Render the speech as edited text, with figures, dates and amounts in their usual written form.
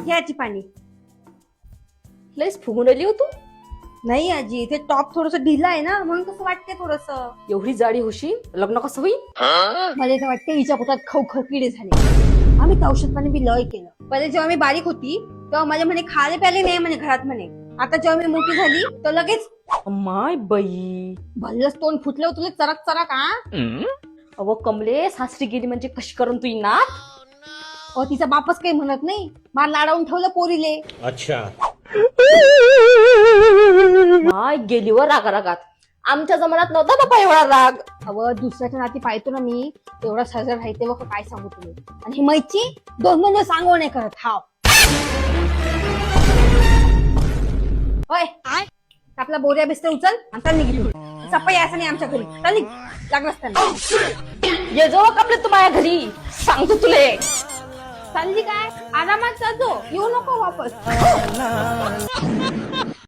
घ्याची पाणी. लयच फुगून राहिली हो तू. नाही आजी, ते टॉप थोडस ढिला आहे ना, म्हणून कसं वाटते थोडस. एवढी जाडी होशील, लग्न कसं होईल? मला तर वाटते हिच्या पोटात खव खव किडे झाले. आम्ही औषधपाणी बी लय केलं. पहिले जेव्हा मी बारीक होती तेव्हा माझ्या म्हणे खाले प्याले नाही म्हणे घरात म्हणे. आता जेव्हा मी मोठी झाली तर लगेच माय बाई. भल्लच तोंड फुटलं तुला चरक चरक. अव कमले, सासरी गेली म्हणजे कशी करून तुझी नात? तिचा बापच काही म्हणत नाही, मला लाडावून ठेवलं पोरीले. अच्छा. माय गेली वर रागात. आमच्या जमान्यात नव्हता बाबा एवढा राग. दुसऱ्याच्या नाती पाहतो ना मी, तेवढा सजर राहते बघ, काय सांगू तुला. आणि ही मैची दोन सांगू नाही करत. हाव होय, आपला बोऱ्या बिस्तर उचल आणि चल निघ. चप्पा यायचं नाही आमच्या घरी. चल निघ, लागलाच त्यांना. ये जो कमले तू माझ्या घरी, सांगतो तुले. चालली काय? आरामात जातो, येऊ नको वापस.